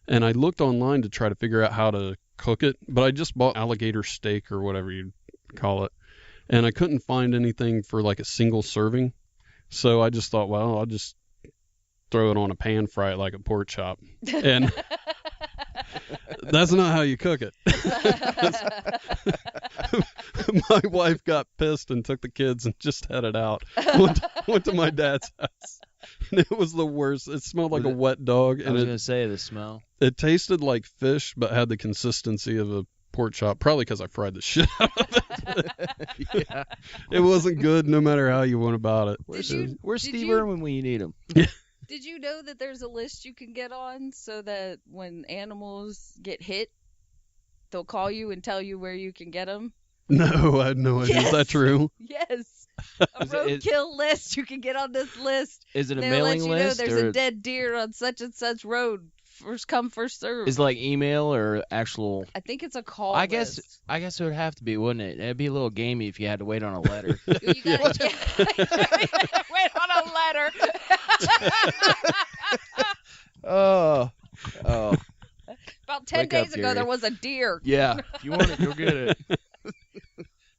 And I looked online to try to figure out how to cook it, but I just bought alligator steak or whatever you call it. And I couldn't find anything for like a single serving. So I just thought, well, I'll just throw it on a pan, fry it like a pork chop. And that's not how you cook it. My wife got pissed and took the kids and just headed out. Went to my dad's house. And it was the worst. It smelled like a wet dog. I was going to say the smell. It tasted like fish, but had the consistency of a pork chop, probably because I fried the shit out of it. Yeah. It wasn't good no matter how you went about it. Where's Steve Irwin when you need him? Did you know that there's a list you can get on so that when animals get hit, they'll call you and tell you where you can get them? No, I had no idea. Yes. Is that true? Yes. A roadkill list. You can get on this list. Is it a They'll mailing let you list? know there's a dead deer on such and such road. First come, first serve. Is it like email or actual? I think it's a call I list. guess it would have to be, wouldn't it? It'd be a little gamey if you had to wait on a letter. You gotta wait on a letter. Oh. About 10 days ago, there was a deer. Yeah. If you want it, you'll get it.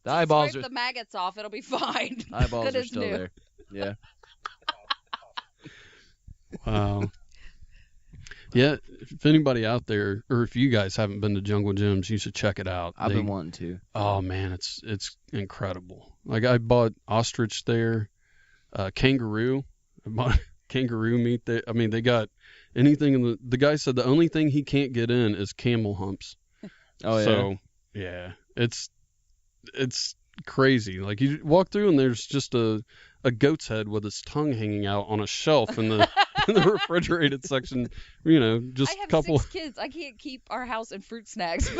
The eyeballs Scrape are. the maggots off. It'll be fine. Eyeballs Good are as still new. there. Yeah. Wow. Yeah, if anybody out there, or if you guys haven't been to Jungle Jim's, you should check it out. I've been wanting to. Oh man, it's incredible. Like I bought ostrich there, kangaroo. I bought kangaroo meat there. I mean, they got anything in the guy said the only thing he can't get in is camel humps. Oh yeah. So yeah, it's crazy. Like you walk through and there's just a goat's head with its tongue hanging out on a shelf in the in the refrigerated section. Just I have a couple. 6 kids. I can't keep our house in fruit snacks.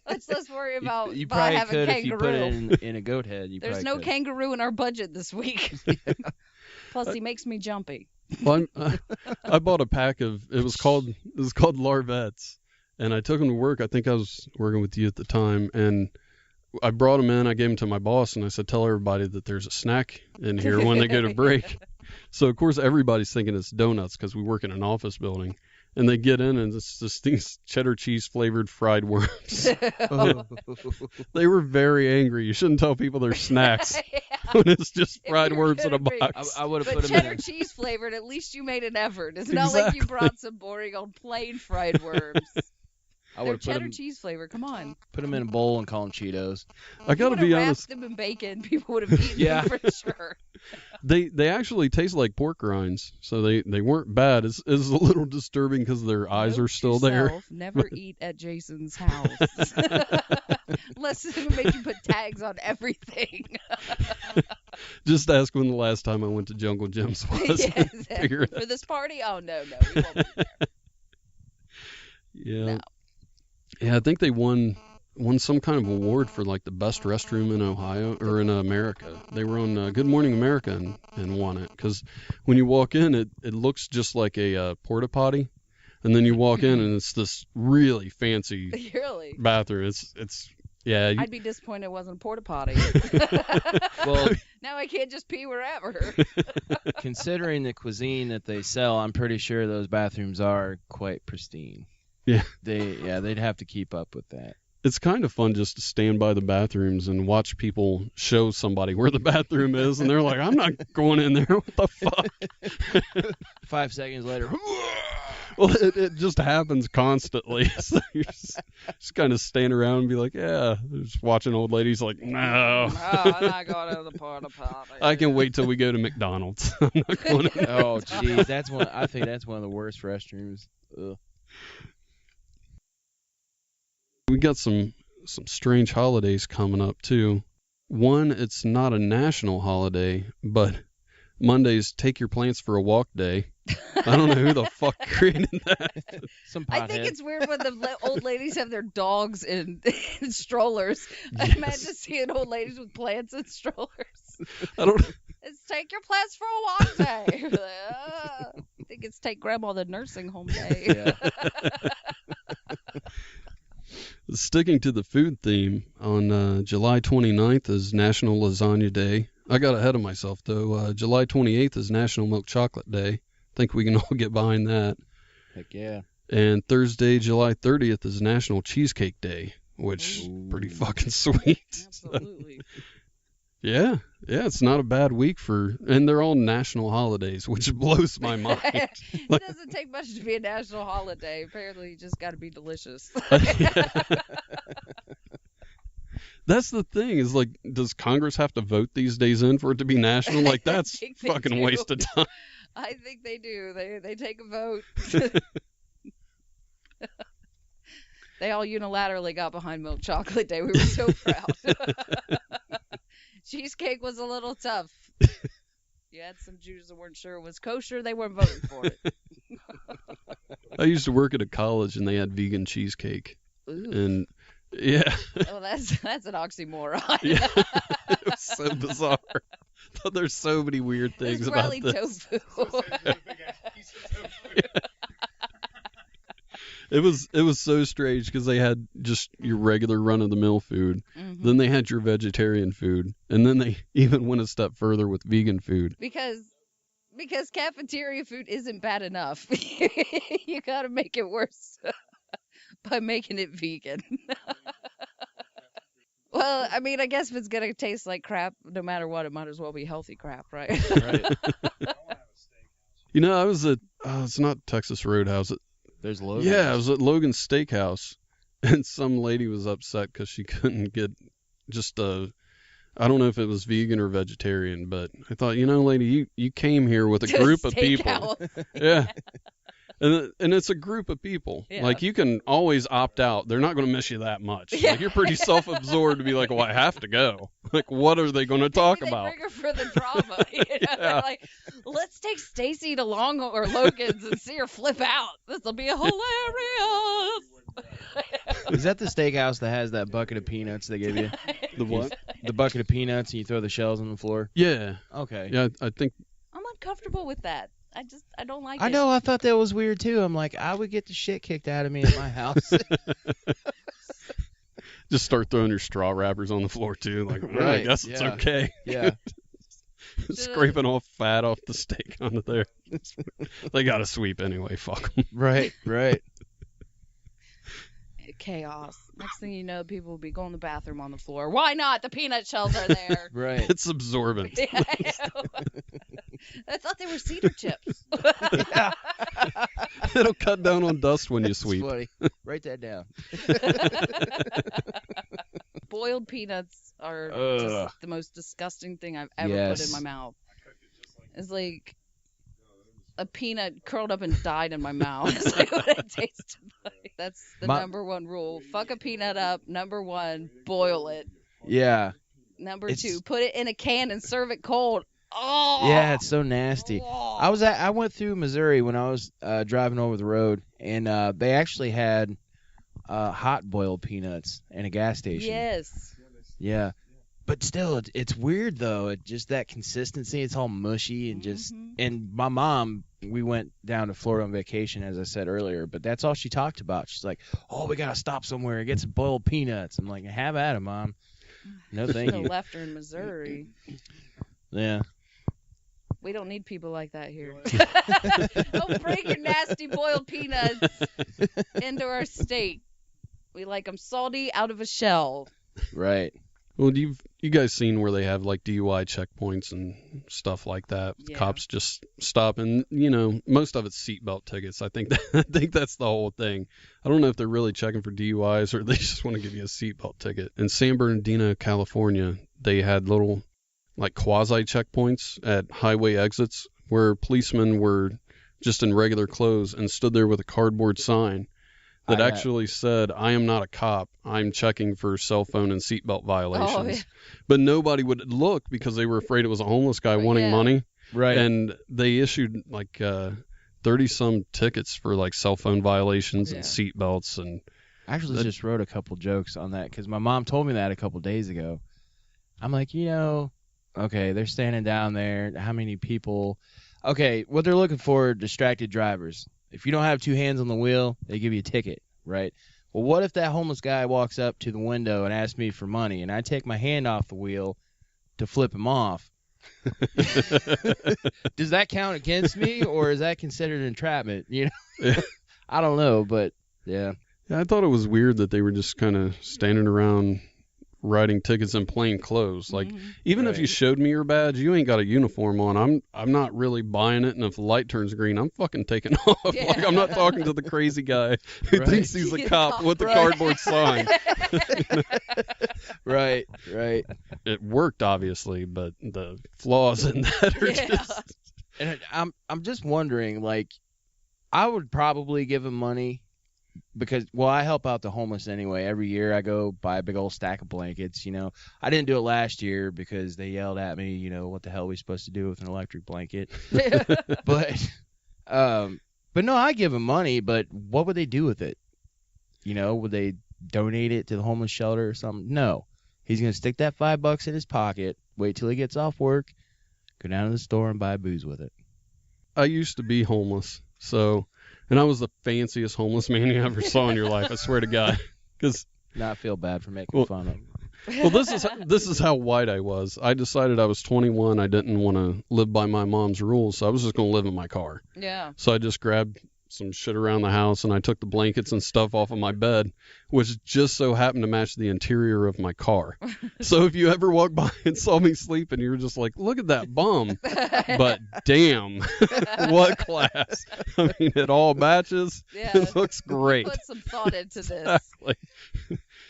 Let's worry about You by probably having could kangaroo. if you put it in a goat head. There's no kangaroo in our budget this week. Plus, he makes me jumpy. Well, I bought a pack of it was called Larvettes, and I took them to work. I think I was working with you at the time, and I brought them in. I gave them to my boss, and I said, "Tell everybody that there's a snack in here when they get a break." So of course everybody's thinking it's donuts because we work in an office building, and they get in and it's just these cheddar cheese flavored fried worms. They were very angry. You shouldn't tell people they're snacks when it's just fried worms in a box. I would have But put them in. cheddar cheese flavored, at least you made an effort. It's not like you brought some boring old plain fried worms. I They're would have put cheddar them, cheese flavor. Come on. put them in a bowl and call them Cheetos. I gotta be honest. Wrapped them in bacon. People would have eaten Yeah. them for sure. They actually taste like pork rinds, so they weren't bad. It's a little disturbing because their eyes Note are still yourself, there. Never eat at Jason's house. Unless it made you put tags on everything. Just ask when the last time I went to Jungle Jim's was. Yeah, and figure it for out. this party? Oh, no, we won't be there. Yeah. No. Yeah, I think they won some kind of award for like the best restroom in Ohio or in America. They were on Good Morning America and won it because when you walk in, it looks just like a porta potty, and then you walk in and it's this really fancy Really? bathroom. It's Yeah. I'd be disappointed it wasn't a porta potty. Well, now I can't just pee wherever. considering the cuisine that they sell, I'm pretty sure those bathrooms are quite pristine. Yeah. They'd have to keep up with that. It's kind of fun just to stand by the bathrooms and watch people show somebody where the bathroom is, and they're like, I'm not going in there. What the fuck? 5 seconds later. Well, it just happens constantly. So you're just kind of stand around and be like, yeah, just watching old ladies like, no. I'm not going to the porta potty. I can wait till we go to McDonald's. I'm not going in there. Oh, jeez, I think that's one of the worst restrooms. Ugh. We got some strange holidays coming up too. One, it's not a national holiday, but Monday's Take Your Plants for a Walk Day. I don't know who the fuck created that. Some I think it's weird when the old ladies have their dogs in strollers. Yes. I imagine seeing old ladies with plants in strollers. I don't. It's Take Your Plants for a Walk Day. I think it's Take Grandma to the Nursing Home Day. Yeah. Sticking to the food theme, on July 29th is National Lasagna Day. I got ahead of myself, though. July 28th is National Milk Chocolate Day. I think we can all get behind that. Heck yeah. And Thursday, July 30th is National Cheesecake Day, which is pretty fucking sweet. Absolutely. Yeah, it's not a bad week and they're all national holidays, which blows my mind. It doesn't take much to be a national holiday. Apparently, you just got to be delicious. That's the thing, is like, does Congress have to vote these days in for it to be national? Like, that's fucking waste of time. I think they do. They take a vote. They all unilaterally got behind Milk Chocolate Day. We were so proud. Cheesecake was a little tough. You had some Jews that weren't sure it was kosher. They weren't voting for it. I used to work at a college, and they had vegan cheesecake. Ooh. And, yeah. Oh, that's an oxymoron. Yeah. It was so bizarre. I thought there's so many weird things about this. Tofu. It was so strange because they had just your regular run-of-the-mill food. Mm-hmm. Then they had your vegetarian food. And then they even went a step further with vegan food. Because cafeteria food isn't bad enough. You got to make it worse by making it vegan. Well, I mean, I guess if it's going to taste like crap, no matter what, it might as well be healthy crap, right? Right. You know, I was at, it's not Texas Roadhouse. There's Logan's. Yeah, I was at Logan's Steakhouse, and some lady was upset because she couldn't get just I don't know if it was vegan or vegetarian, but I thought, lady, you came here with a group of people. Yeah. And it's a group of people. Yeah. Like, you can always opt out. They're not going to miss you that much. Yeah. Like, you're pretty self-absorbed to be like, well, I have to go. Like, what are they going to talk about? Bring her for the drama. They're like, let's take Stacy to Logan's and see her flip out. This will be hilarious. Is that the steakhouse that has that bucket of peanuts they give you? The what? The bucket of peanuts, and you throw the shells on the floor? Yeah. Okay. Yeah, I think. I'm uncomfortable with that. I don't like it. I know, I thought that was weird too. I'm like, I would get the shit kicked out of me at my house. Just start throwing your straw wrappers on the floor too. Like, right. I guess it's okay. Yeah. Scraping off fat off the steak onto there. They got to sweep anyway. Fuck them. Right. Chaos. Next thing you know, people will be going to the bathroom on the floor. Why not? The peanut shells are there. Right. It's absorbent. Yeah, I know. I thought they were cedar chips. Yeah. It'll cut down on dust when you sweep. Funny. Write that down. Boiled peanuts are just the most disgusting thing I've ever put in my mouth. It's like a peanut curled up and died in my mouth. That's like what it tastes like. That's the number one rule. Fuck a peanut up. Number one, boil it. Yeah. Number two, put it in a can and serve it cold. Oh. Yeah, it's so nasty. I went through Missouri when I was driving over the road, and they actually had hot boiled peanuts in a gas station. Yes. Yeah. But still, it's weird though. Just that consistency, it's all mushy and just. And my mom we went down to Florida on vacation, as I said earlier, but that's all she talked about. She's like, oh, we got to stop somewhere and get some boiled peanuts. I'm like, have at it, Mom. No, thank you. Left her in Missouri. Yeah. We don't need people like that here. Don't bring your nasty boiled peanuts into our state. We like them salty out of a shell. Right. Well, you guys seen where they have like DUI checkpoints and stuff like that? Yeah. Cops just stop, and most of it's seatbelt tickets. I think that's the whole thing. I don't know if they're really checking for DUIs or they just want to give you a seatbelt ticket. In San Bernardino, California, they had little like quasi checkpoints at highway exits where policemen were just in regular clothes and stood there with a cardboard sign that actually said, I am not a cop. I'm checking for cell phone and seatbelt violations. Oh, yeah. But nobody would look because they were afraid it was a homeless guy wanting money. Right. And they issued like 30-some tickets for like cell phone violations and seatbelts. And I actually just wrote a couple jokes on that because my mom told me that a couple days ago. I'm like, okay, they're standing down there. How many people? Okay, what they're looking for, distracted drivers. If you don't have two hands on the wheel, they give you a ticket, right? Well, what if that homeless guy walks up to the window and asks me for money, and I take my hand off the wheel to flip him off? Does that count against me, or is that considered entrapment? I don't know, but yeah. I thought it was weird that they were just kind of standing around writing tickets in plain clothes. Like, even if you showed me your badge, you ain't got a uniform on. I'm not really buying it, and if the light turns green, I'm fucking taking off. Yeah. Like, I'm not talking to the crazy guy who thinks he's a cop with the cardboard sign. Right. It worked, obviously, but the flaws in that are just... And I'm just wondering, like, I would probably give him money because, well, I help out the homeless anyway. Every year I go buy a big old stack of blankets, I didn't do it last year because they yelled at me, what the hell are we supposed to do with an electric blanket? But no, I give him money, but what would they do with it? Would they donate it to the homeless shelter or something? No. He's going to stick that $5 in his pocket, wait till he gets off work, go down to the store and buy booze with it. I used to be homeless, and I was the fanciest homeless man you ever saw in your life, I swear to God. Not feel bad for making fun of him. Well, this is how white I was. I decided I was 21. I didn't want to live by my mom's rules, so I was just going to live in my car. Yeah. So I just grabbed some shit around the house, and I took the blankets and stuff off of my bed, which just so happened to match the interior of my car. So if you ever walked by and saw me sleeping, you were just like, look at that bum. But damn, what class. I mean, it all matches. Yeah, it looks great. Put some thought into this. Exactly.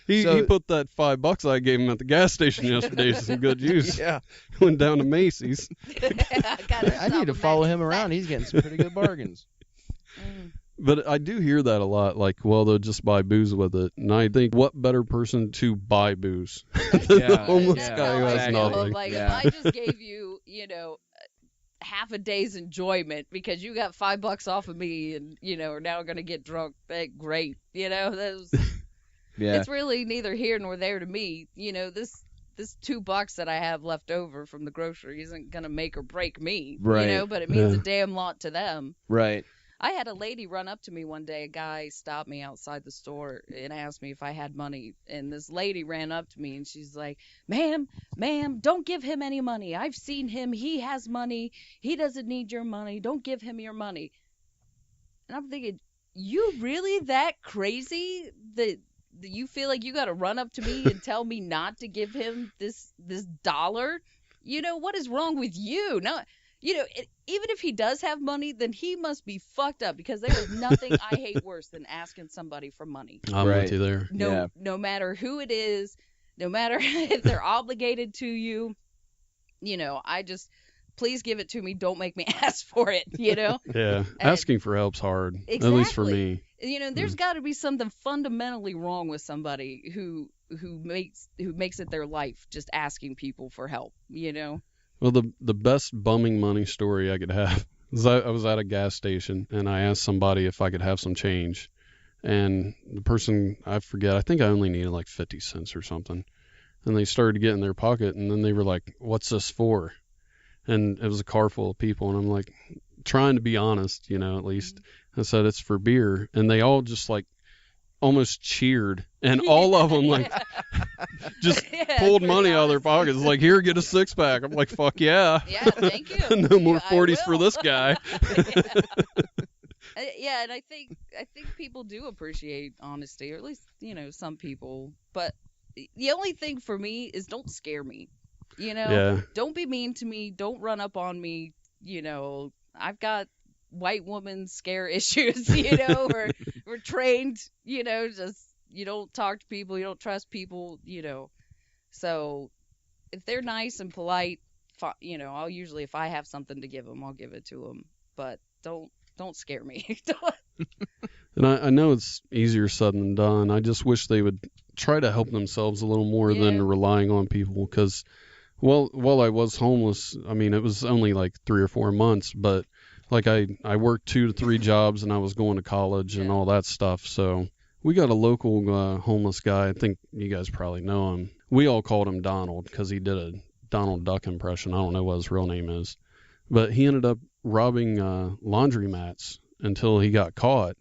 He put that $5 I gave him at the gas station yesterday to some good use. Yeah. Went down to Macy's. I need to follow him around. He's getting some pretty good bargains. But I do hear that a lot, like, well, they'll just buy booze with it. And I think, what better person to buy booze than the homeless guy who has nothing? Like, if I just gave you, half a day's enjoyment because you got $5 off of me and, are now going to get drunk, great. It's really neither here nor there to me. This $2 that I have left over from the grocery isn't going to make or break me, right. But it means a damn lot to them. Right. I had a lady run up to me one day. A guy stopped me outside the store and asked me if I had money. And this lady ran up to me and she's like, ma'am, don't give him any money. I've seen him. He has money. He doesn't need your money. Don't give him your money. And I'm thinking, you really that crazy that you feel like you got to run up to me and tell me not to give him this dollar? What is wrong with you? No. Even if he does have money, then he must be fucked up because there is nothing I hate worse than asking somebody for money. I'm with you there. No matter who it is, no matter if they're obligated to you, I just, please give it to me. Don't make me ask for it, Yeah, asking for help's hard, exactly. At least for me. There's got to be something fundamentally wrong with somebody who makes it their life just asking people for help, Well, the best bumming money story I could have is I was at a gas station and I asked somebody if I could have some change. And the person, I forget, I think I only needed like 50 cents or something. And they started to get in their pocket and then they were like, what's this for? And it was a car full of people. And I'm like, trying to be honest, at least. I said it's for beer, and they all just like almost cheered, and all of them like just pulled money out of their pockets, like, here, get a 6-pack. I'm like, fuck yeah. Yeah, thank you. No more 40s for this guy. Yeah, and I think people do appreciate honesty, or at least some people. But the only thing for me is don't scare me. Yeah. Don't be mean to me. Don't run up on me. I've got white woman scare issues. We're trained. Just you don't talk to people. You don't trust people. So if they're nice and polite, I'll usually, if I have something to give them, I'll give it to them. But don't scare me. And I know it's easier said than done. I just wish they would try to help themselves a little more than relying on people. Because, while I was homeless, I mean, it was only like 3 or 4 months, but like I worked 2 to 3 jobs, and I was going to college and all that stuff. So we got a local homeless guy. I think you guys probably know him. We all called him Donald because he did a Donald Duck impression. I don't know what his real name is. But he ended up robbing laundromats until he got caught.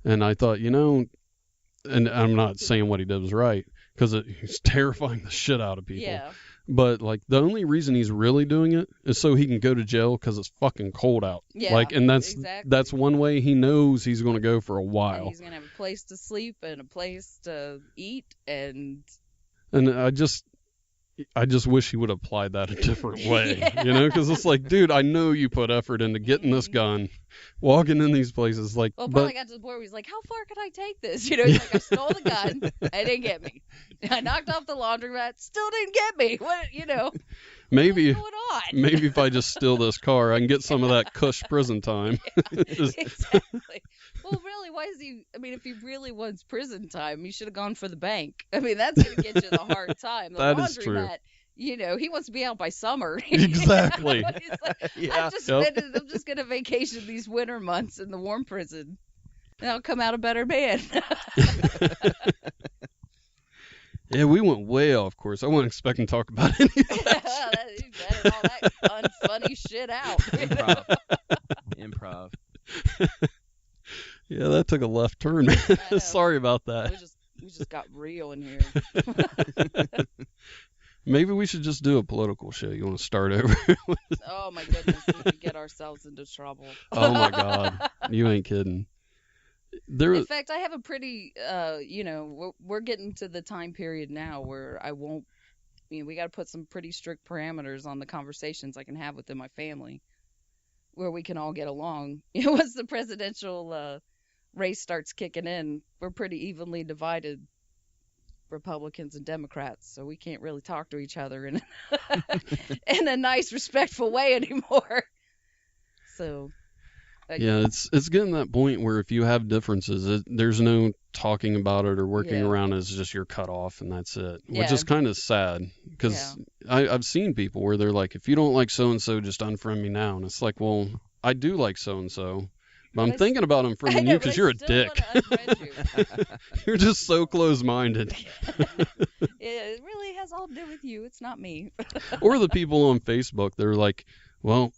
And I thought, and I'm not saying what he did was right, because he's terrifying the shit out of people. Yeah. But like the only reason he's really doing it is so he can go to jail because it's fucking cold out. Yeah, like, and exactly. that's one way he knows he's going to go for a while. And he's gonna have a place to sleep and a place to eat, and I just wish he would apply that a different way, because it's like, dude, I know you put effort into getting this gun, walking in these places, like. Well, probably got to the point where he's like, how far can I take this? He's like, I stole the gun, it didn't get me. I knocked off the laundromat, still didn't get me. What, Maybe, what's going on? Maybe if I just steal this car, I can get some of that cush prison time. Exactly. Well, really, why is he? I mean, if he really wants prison time, he should have gone for the bank. I mean, that's going to get you the hard time. The that is true. He wants to be out by summer. Exactly. I'm just going to vacation these winter months in the warm prison, and I'll come out a better man. Yeah, we went way off course. I wasn't expecting to talk about any of that. You better all that unfunny shit out. Improv. Yeah, that took a left turn. Sorry about that. We just got real in here. Maybe we should just do a political show. You want to start over? Oh my goodness, we could get ourselves into trouble. Oh my God, you ain't kidding. In fact, I have a pretty, we're getting to the time period now where I won't. We got to put some pretty strict parameters on the conversations I can have within my family, where we can all get along. Once the presidential race starts kicking in, we're pretty evenly divided, Republicans and Democrats, so we can't really talk to each other in a nice, respectful way anymore. So. Yeah, it's getting that point where if you have differences, there's no talking about it or working around it. It's just you're cut off and that's it, which is kind of sad because I've seen people where they're like, if you don't like so-and-so, just unfriend me now. And it's like, well, I do like so-and-so, but I'm thinking about unfriending you because you're a dick. You're just so close-minded. It really has all to do with you. It's not me. Or the people on Facebook, they're like, well,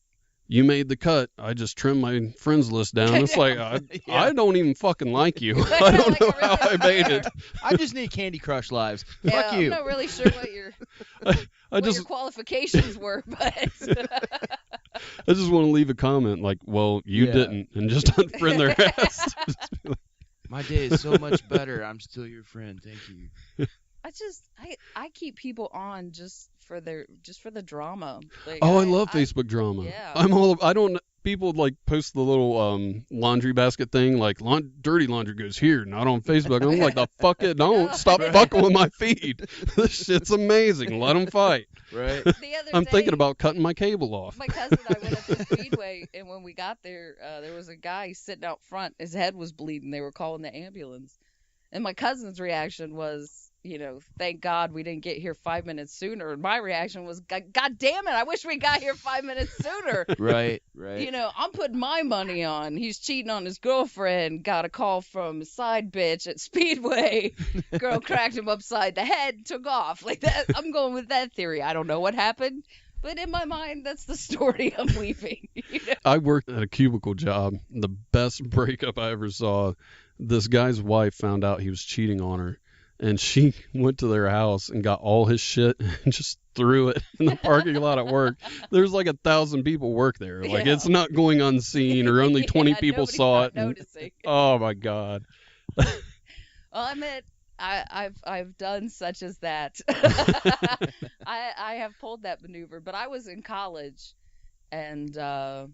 you made the cut. I just trimmed my friends list down. It's like, I don't even fucking like you. I don't know how I made it. I just need Candy Crush lives. Fuck you. I'm not really sure what your your qualifications were, but I just want to leave a comment like, well, you didn't, and just unfriend their ass. My day is so much better. I'm still your friend. Thank you. I keep people on just for the drama. Like, I love Facebook drama. Yeah. People like post the little laundry basket thing, like dirty laundry goes here, not on Facebook. I'm like, the fuck it, don't stop fucking with my feed. This shit's amazing. Let them fight. Right. I'm thinking about cutting my cable off. My cousin and I went up to Speedway, and when we got there, there was a guy sitting out front. His head was bleeding. They were calling the ambulance, and my cousin's reaction was, thank God we didn't get here 5 minutes sooner. And my reaction was, God damn it, I wish we got here 5 minutes sooner. Right. I'm putting my money on. He's cheating on his girlfriend. Got a call from a side bitch at Speedway. Girl cracked him upside the head, took off. Like that. I'm going with that theory. I don't know what happened, But in my mind, that's the story I'm weaving. You know? I worked at a cubicle job. The best breakup I ever saw. This guy's wife found out he was cheating on her, and she went to their house and got all his shit and just threw it in the parking lot at work. There's like 1,000 people work there. Like, it's not going unseen, or only 20 people saw it. And, oh my God. Well, I meant I've done such as that. I have pulled that maneuver, but I was in college, and I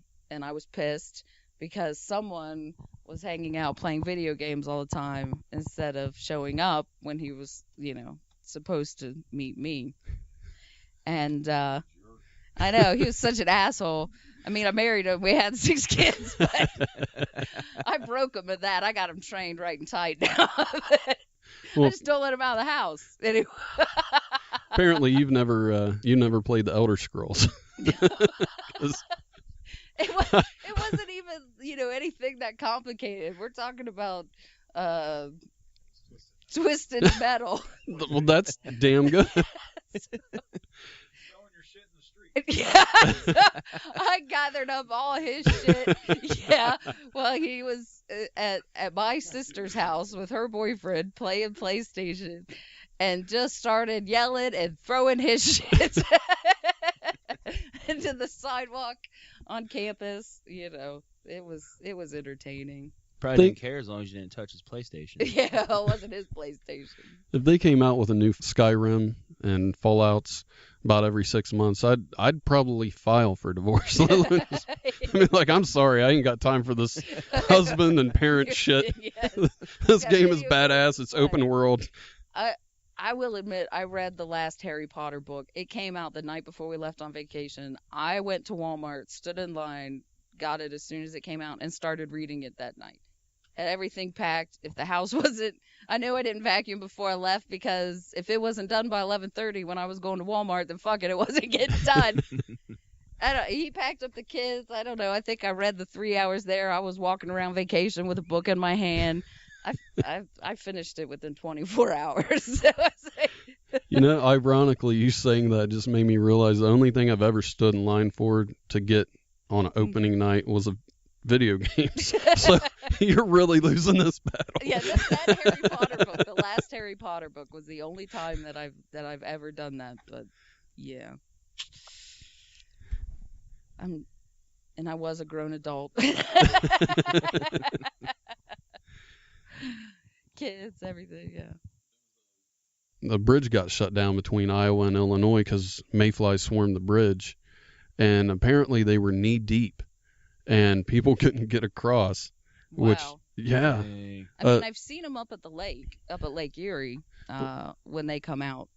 was pissed because someone was hanging out playing video games all the time instead of showing up when he was, supposed to meet me. And I know, he was such an asshole. I mean, I married him. We had 6 kids, but I broke him at that. I got him trained right and tight now. I just don't let him out of the house. Anyway. Apparently, you never played the Elder Scrolls. It wasn't even, anything that complicated. We're talking about Twisted Metal. Well, that's damn good. Yeah, I gathered up all his shit. Yeah, well, he was at my sister's house with her boyfriend playing PlayStation, and just started yelling and throwing his shit into the sidewalk on campus. It was entertaining. Probably didn't care as long as you didn't touch his PlayStation. Yeah, it wasn't his PlayStation. If they came out with a new Skyrim and Fallouts about every 6 months, I'd probably file for divorce. I mean, I'm sorry, I ain't got time for this husband and parent shit. Yes. This game is badass. It's open world. I will admit, I read the last Harry Potter book. It came out the night before we left on vacation. I went to Walmart, stood in line, got it as soon as it came out, and started reading it that night. Had everything packed. If the house wasn't, I knew I didn't vacuum before I left, because if it wasn't done by 11:30 when I was going to Walmart, then fuck it wasn't getting done. He packed up the kids. I don't know. I think I read the 3 hours there. I was walking around vacation with a book in my hand. I finished it within 24 hours. So ironically, you saying that just made me realize the only thing I've ever stood in line for to get on an opening night was a video games. So you're really losing this battle. Yeah, that Harry Potter book, the last Harry Potter book, was the only time that I've ever done that. But yeah, I was a grown adult. Kids, everything, yeah. The bridge got shut down between Iowa and Illinois because mayflies swarmed the bridge, and apparently they were knee deep, and people couldn't get across. Wow. Which, yeah. I mean, I've seen them up at Lake Erie, when they come out,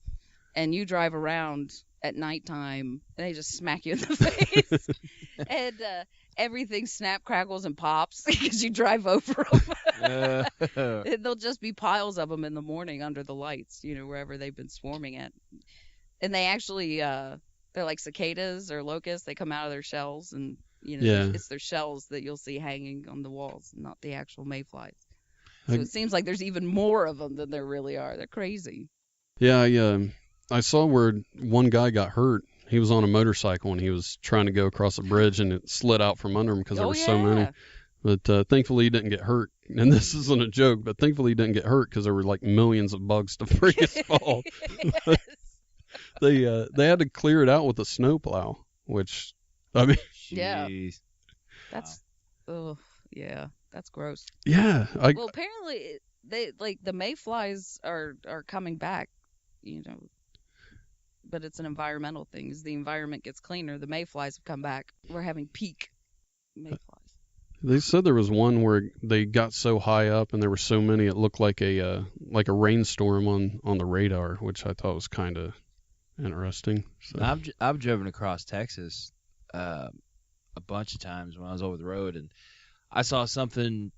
and you drive around at nighttime, and they just smack you in the face, and everything snap, crackles, and pops because you drive over them. There'll just be piles of them in the morning under the lights, wherever they've been swarming at. And they actually, they're like cicadas or locusts. They come out of their shells, and it's their shells that you'll see hanging on the walls, not the actual mayflies. So it seems like there's even more of them than there really are. They're crazy. Yeah, I saw where one guy got hurt. He was on a motorcycle and he was trying to go across a bridge, and it slid out from under him because there were so many. But thankfully he didn't get hurt. And this isn't a joke, but thankfully he didn't get hurt because there were like millions of bugs to freak his fall. They had to clear it out with a snowplow, which, I mean, yeah, that's that's gross. Yeah. Well, apparently the mayflies are coming back, but it's an environmental thing. As the environment gets cleaner, the mayflies have come back. We're having peak mayflies. They said there was one where they got so high up and there were so many it looked like a rainstorm on the radar, which I thought was kind of interesting. So. I've driven across Texas a bunch of times when I was over the road, and I saw something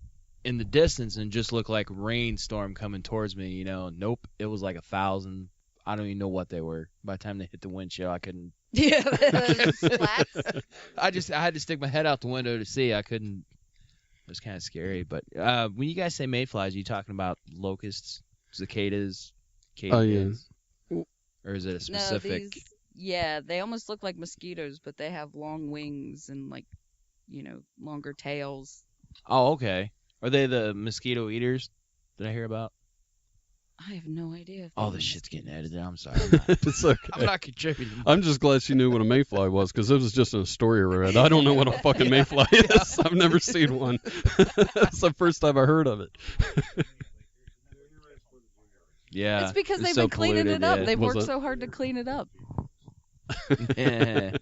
in the distance and just looked like a rainstorm coming towards me. Nope, it was like 1,000. I don't even know what they were. By the time they hit the windshield, I couldn't. Yeah, splats. I had to stick my head out the window to see. I couldn't. It was kind of scary. But when you guys say mayflies, are you talking about locusts, cicadas, Oh, yeah. Or is it a specific? Yeah, they almost look like mosquitoes, but they have long wings and like, longer tails. Oh, okay. Are they the mosquito eaters that I hear about? I have no idea. Oh, this shit's getting edited. I'm sorry. It's okay. I'm not contributing. I'm just glad she knew what a mayfly was, because it was just in a story I read. I don't know what a fucking mayfly is. I've never seen one. That's the first time I heard of it. Yeah. It's because they've so been cleaning polluted, it up. yeah. They've Was worked it? so hard to clean it up. Yeah.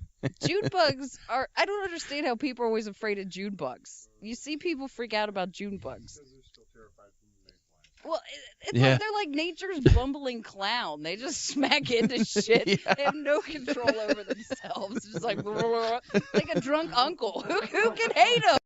June bugs are. I don't understand how people are always afraid of June bugs. You see people freak out about June bugs. Well, Yeah. they're like nature's bumbling clown. They just smack into shit. Yeah. They have no control over themselves. Just like a drunk uncle. Who can hate them?